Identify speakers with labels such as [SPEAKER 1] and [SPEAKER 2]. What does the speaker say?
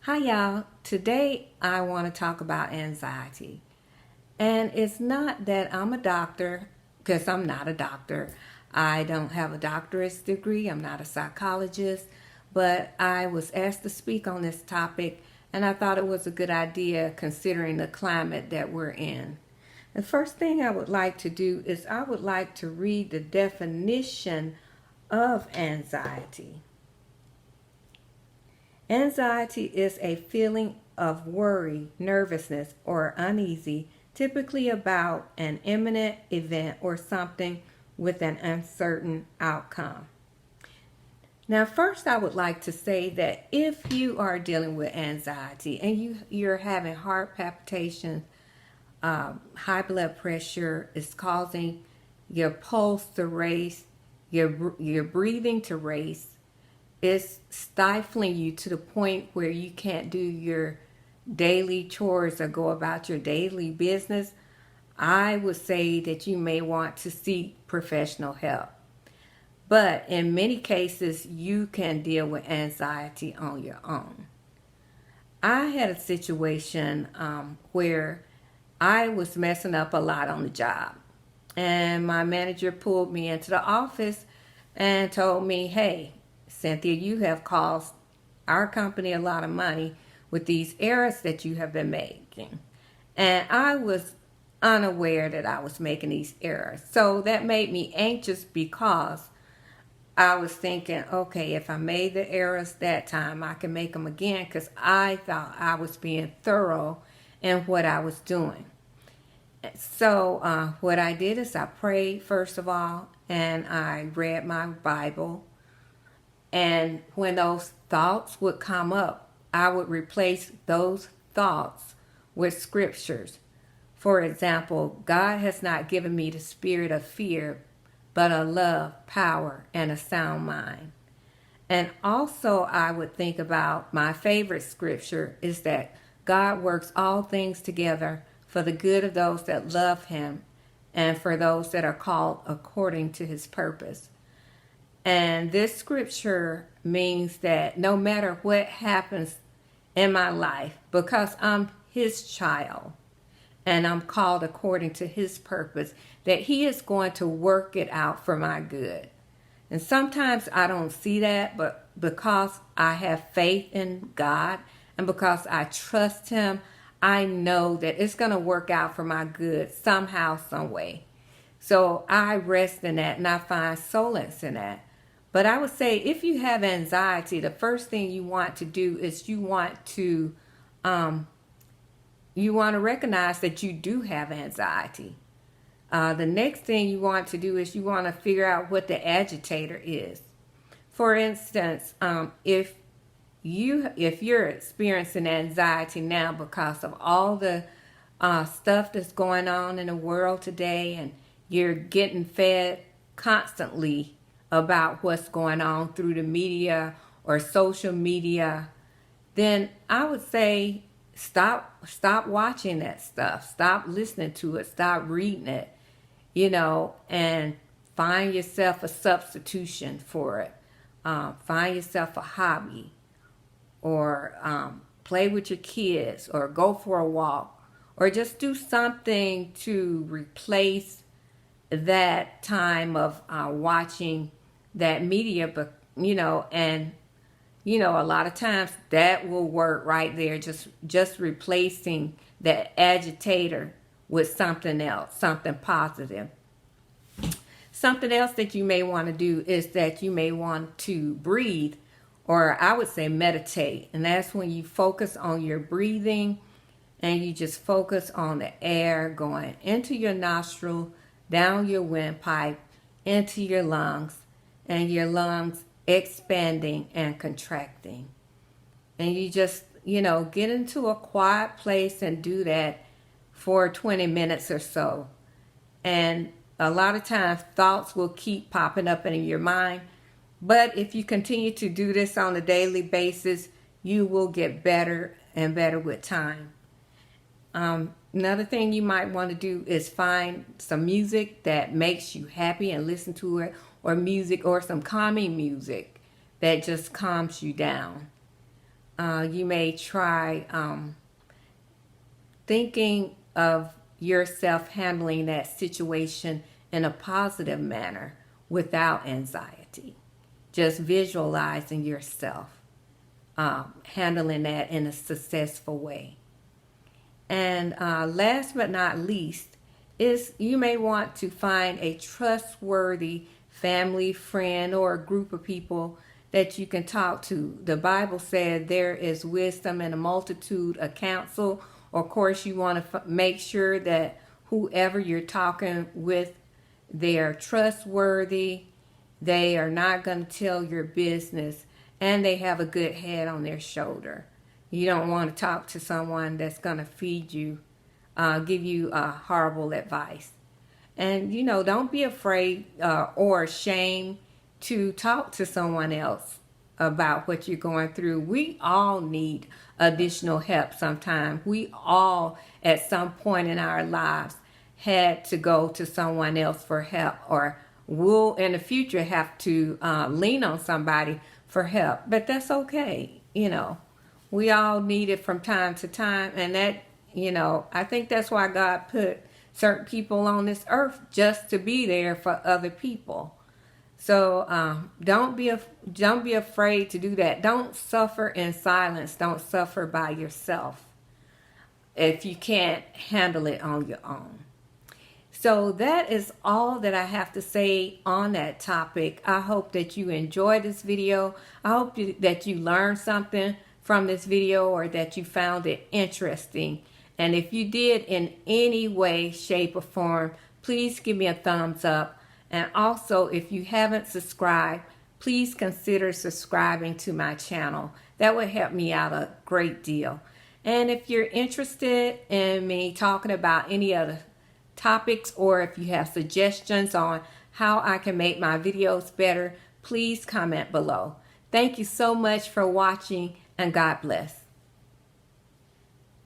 [SPEAKER 1] Hi, y'all. Today I want to talk about anxiety. And it's not that I'm a doctor, because I'm not a doctor. I don't have a doctorate degree, I'm not a psychologist, but I was asked to speak on this topic, and I thought it was a good idea considering the climate that we're in. The first thing I would like to do is I would like to read the definition of anxiety. Anxiety is a feeling of worry, nervousness, or uneasy, typically about an imminent event or something with an uncertain outcome. Now, first, I would like to say that if you are dealing with anxiety and you're having heart palpitations, high blood pressure is causing your pulse to race, your breathing to race, it's stifling you to the point where you can't do your daily chores or go about your daily business, I would say that you may want to seek professional help. But in many cases, you can deal with anxiety on your own. I had a situation where I was messing up a lot on the job. And my manager pulled me into the office and told me, hey, Cynthia, you have cost our company a lot of money with these errors that you have been making. And I was unaware that I was making these errors. So that made me anxious because I was thinking, okay, if I made the errors that time, I can make them again because I thought I was being thorough in what I was doing. So what I did is I prayed first of all, and I read my Bible. And when those thoughts would come up, I would replace those thoughts with scriptures. For example, God has not given me the spirit of fear, but a love, power, and a sound mind. And also I would think about my favorite scripture is that God works all things together for the good of those that love him and for those that are called according to his purpose. And this scripture means that no matter what happens in my life, because I'm his child and I'm called according to his purpose, that he is going to work it out for my good. And sometimes I don't see that, but because I have faith in God and because I trust him, I know that it's going to work out for my good somehow, some way. So I rest in that and I find solace in that. But I would say if you have anxiety, the first thing you want to do is you want to recognize that you do have anxiety. The next thing you want to do is you want to figure out what the agitator is. For instance, if you're experiencing anxiety now because of all the stuff that's going on in the world today, and you're getting fed constantly about what's going on through the media or social media, then I would say stop watching that stuff. Stop listening to it. Stop reading it, and find yourself a substitution for it. Find yourself a hobby, or play with your kids, or go for a walk, or just do something to replace that time of watching that media. But and a lot of times that will work right there, just replacing that agitator with something else, something positive. Something else that you may want to do is that you may want to breathe, or I would say meditate. And that's when you focus on your breathing and you just focus on the air going into your nostril, down your windpipe, into your lungs, and your lungs expanding and contracting. And you just, get into a quiet place and do that for 20 minutes or so. And a lot of times thoughts will keep popping up in your mind. But if you continue to do this on a daily basis, you will get better and better with time. Another thing you might want to do is find some music that makes you happy and listen to it, or music or some calming music that just calms you down. you may try thinking of yourself handling that situation in a positive manner without anxiety. Just visualizing yourself handling that in a successful way. And last but not least is you may want to find a trustworthy family, friend, or a group of people that you can talk to. The Bible said there is wisdom in a multitude of counsel. Of course, you want to make sure that whoever you're talking with, they are trustworthy, they are not going to tell your business, and they have a good head on their shoulder. You don't want to talk to someone that's going to feed you, give you horrible advice. And, don't be afraid or ashamed to talk to someone else about what you're going through. We all need additional help sometimes. We all, at some point in our lives, had to go to someone else for help, or will in the future have to lean on somebody for help. But that's okay. We all need it from time to time. And that, I think that's why God put certain people on this earth, just to be there for other people. So don't be afraid to do that. Don't suffer in silence. Don't suffer by yourself if you can't handle it on your own. So that is all that I have to say on that topic. I hope that you enjoyed this video. I hope that you learned something from this video, or that you found it interesting. And if you did in any way, shape, or form, please give me a thumbs up. And also, if you haven't subscribed, please consider subscribing to my channel. That would help me out a great deal. And if you're interested in me talking about any other topics, or if you have suggestions on how I can make my videos better, please comment below. Thank you so much for watching, and God bless.